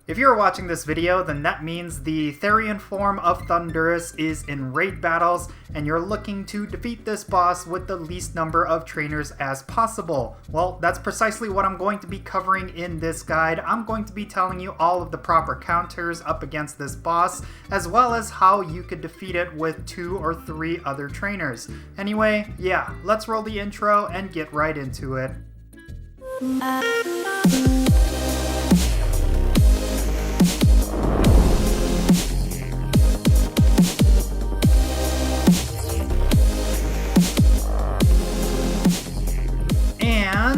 If you're watching this video, then that means the Therian Forme Thundurus is in raid battles, and you're looking to defeat this boss with the least number of trainers as possible. Well, that's precisely what I'm going to be covering in this guide. I'm going to be telling you all of the proper counters up against this boss, as well as how you could defeat it with 2 or 3 other trainers. Anyway, yeah, let's roll the intro and get right into it.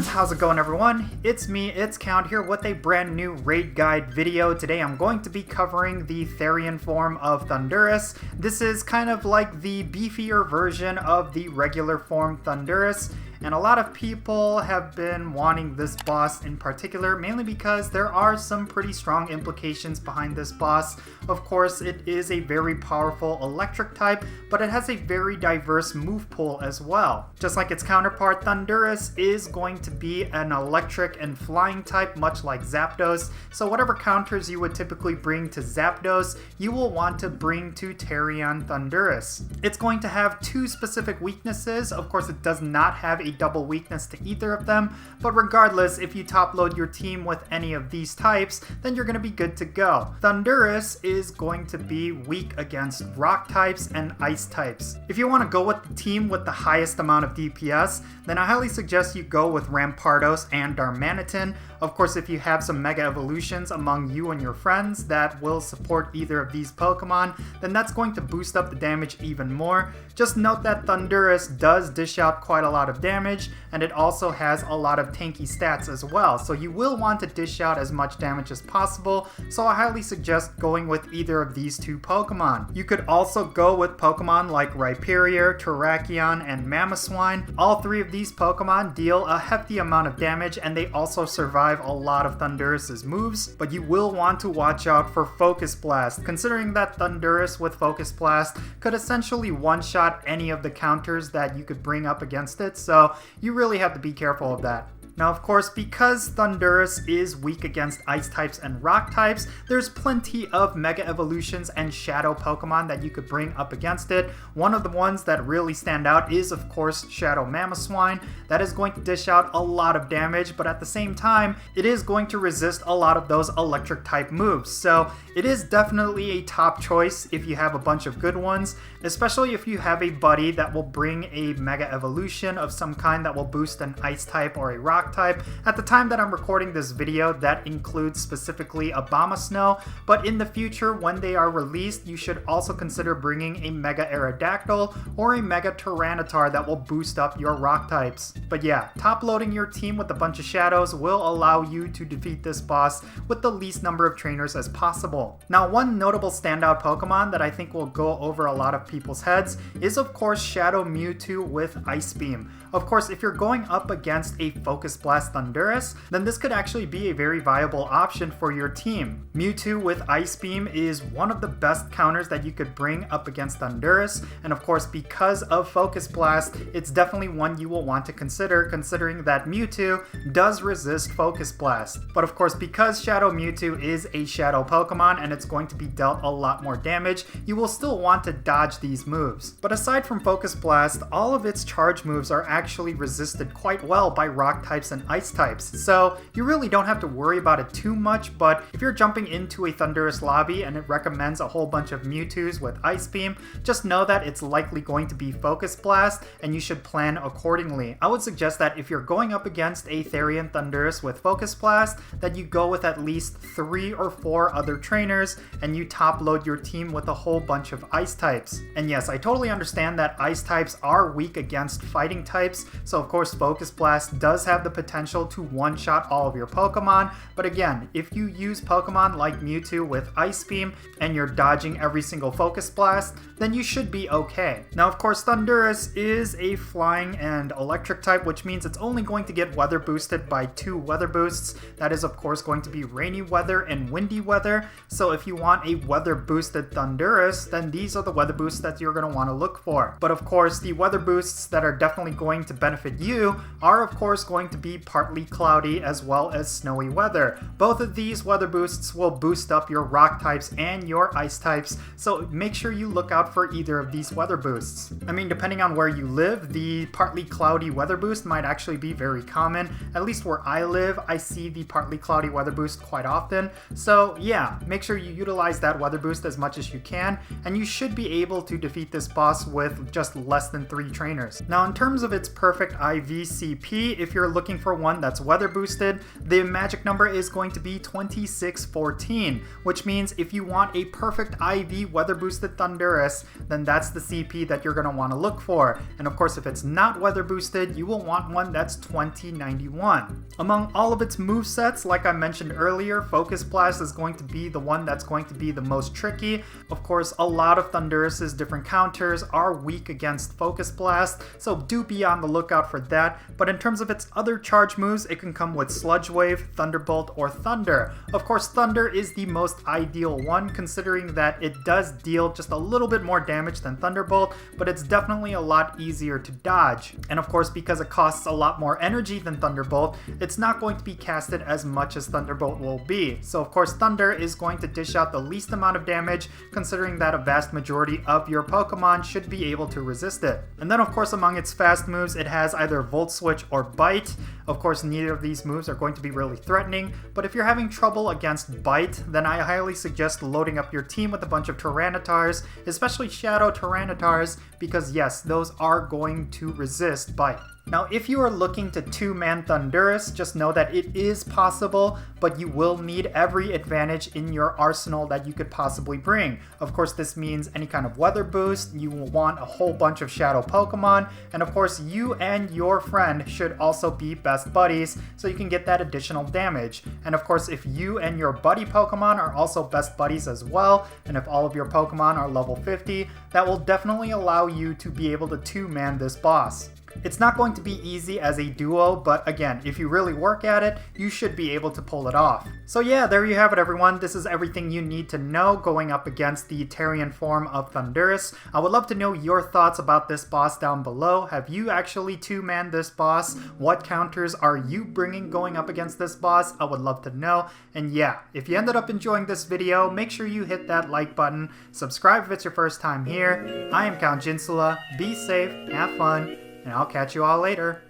How's it going, everyone? It's me, it's Count, here with a brand new raid guide video. Today I'm going to be covering the Therian Forme Thundurus. This is kind of like the beefier version of the regular form Thundurus, and a lot of people have been wanting this boss in particular, mainly because there are some pretty strong implications behind this boss. Of course, it is a very powerful electric type, but it has a very diverse move pool as well. Just like its counterpart, Thundurus is going to be an electric and flying type, much like Zapdos, so whatever counters you would typically bring to Zapdos, you will want to bring to Therian Thundurus. It's going to have 2 specific weaknesses. Of course, it does not have a double weakness to either of them, but regardless, if you top load your team with any of these types, then you're going to be good to go. Thundurus is going to be weak against rock types and ice types. If you want to go with the team with the highest amount of DPS, then I highly suggest you go with Rampardos and Darmanitan. Of course, if you have some Mega Evolutions among you and your friends that will support either of these Pokemon, then that's going to boost up the damage even more. Just note that Thundurus does dish out quite a lot of damage, and it also has a lot of tanky stats as well, so you will want to dish out as much damage as possible, so I highly suggest going with either of these 2 Pokemon. You could also go with Pokemon like Rhyperior, Terrakion, and Mamoswine. All 3 of these Pokemon deal a hefty amount of damage, and they also survive a lot of Thundurus' moves, but you will want to watch out for Focus Blast, considering that Thundurus with Focus Blast could essentially one-shot any of the counters that you could bring up against it, so you really have to be careful of that. Now, of course, because Thundurus is weak against ice types and rock types, there's plenty of Mega Evolutions and Shadow Pokemon that you could bring up against it. One of the ones that really stand out is, of course, Shadow Mamoswine. That is going to dish out a lot of damage, but at the same time, it is going to resist a lot of those electric type moves. So it is definitely a top choice if you have a bunch of good ones, especially if you have a buddy that will bring a Mega Evolution of some kind that will boost an ice type or a rock type. At the time that I'm recording this video, that includes specifically Abomasnow, but in the future when they are released, you should also consider bringing a Mega Aerodactyl or a Mega Tyranitar that will boost up your rock types. But yeah, top loading your team with a bunch of shadows will allow you to defeat this boss with the least number of trainers as possible. Now, one notable standout Pokemon that I think will go over a lot of people's heads is, of course, Shadow Mewtwo with Ice Beam. Of course, if you're going up against a Focus Blast Thundurus, then this could actually be a very viable option for your team. Mewtwo with Ice Beam is one of the best counters that you could bring up against Thundurus, and of course, because of Focus Blast, it's definitely one you will want to consider, considering that Mewtwo does resist Focus Blast. But of course, because Shadow Mewtwo is a Shadow Pokemon and it's going to be dealt a lot more damage, you will still want to dodge these moves. But aside from Focus Blast, all of its charge moves are actually resisted quite well by rock types and ice types, so you really don't have to worry about it too much. But if you're jumping into a Thundurus lobby and it recommends a whole bunch of Mewtwo's with Ice Beam, just know that it's likely going to be Focus Blast, and you should plan accordingly. I would suggest that if you're going up against a Therian Thundurus with Focus Blast, that you go with at least 3 or 4 other trainers, and you top load your team with a whole bunch of ice types. And yes, I totally understand that ice types are weak against fighting types, so of course Focus Blast does have the potential to one-shot all of your Pokemon, but again, if you use Pokemon like Mewtwo with Ice Beam and you're dodging every single Focus Blast, then you should be okay. Now, of course, Thundurus is a flying and electric type, which means it's only going to get weather boosted by 2 weather boosts. That is, of course, going to be rainy weather and windy weather. So if you want a weather boosted Thundurus, then these are the weather boosts that you're going to want to look for. But of course, the weather boosts that are definitely going to benefit you are, of course, going to to be partly cloudy as well as snowy weather. Both of these weather boosts will boost up your rock types and your ice types, so make sure you look out for either of these weather boosts. I mean, depending on where you live, the partly cloudy weather boost might actually be very common. At least where I live, I see the partly cloudy weather boost quite often. So yeah, make sure you utilize that weather boost as much as you can, and you should be able to defeat this boss with just less than 3 trainers. Now, in terms of its perfect IV CP, if you're looking for one that's weather boosted, the magic number is going to be 2614, which means if you want a perfect IV weather boosted Thundurus, then that's the CP that you're going to want to look for. And of course, if it's not weather boosted, you will want one that's 2091. Among all of its movesets, like I mentioned earlier, Focus Blast is going to be the one that's going to be the most tricky. Of course, a lot of Thundurus's different counters are weak against Focus Blast, so do be on the lookout for that. But in terms of its other charge moves, it can come with Sludge Wave, Thunderbolt, or Thunder. Of course, Thunder is the most ideal one, considering that it does deal just a little bit more damage than Thunderbolt, but it's definitely a lot easier to dodge. And of course, because it costs a lot more energy than Thunderbolt, it's not going to be casted as much as Thunderbolt will be. So of course, Thunder is going to dish out the least amount of damage, considering that a vast majority of your Pokemon should be able to resist it. And then of course, among its fast moves, it has either Volt Switch or Bite. Of course, neither of these moves are going to be really threatening, but if you're having trouble against Bite, then I highly suggest loading up your team with a bunch of Tyrannitars, especially Shadow Tyrannitars, because yes, those are going to resist Bite. Now, if you are looking to 2-man Thundurus, just know that it is possible, but you will need every advantage in your arsenal that you could possibly bring. Of course, this means any kind of weather boost, you will want a whole bunch of Shadow Pokemon, and of course, you and your friend should also be best buddies, so you can get that additional damage. And of course, if you and your buddy Pokemon are also best buddies as well, and if all of your Pokemon are level 50, that will definitely allow you to be able to 2-man this boss. It's not going to be easy as a duo, but again, if you really work at it, you should be able to pull it off. So yeah, there you have it everyone. This is everything you need to know going up against the Therian Forme of Thundurus. I would love to know your thoughts about this boss down below. Have you actually 2-manned this boss? What counters are you bringing going up against this boss? I would love to know. And yeah, if you ended up enjoying this video, make sure you hit that like button, subscribe if it's your first time here. I am Count Jinsula. Be safe, have fun, and I'll catch you all later.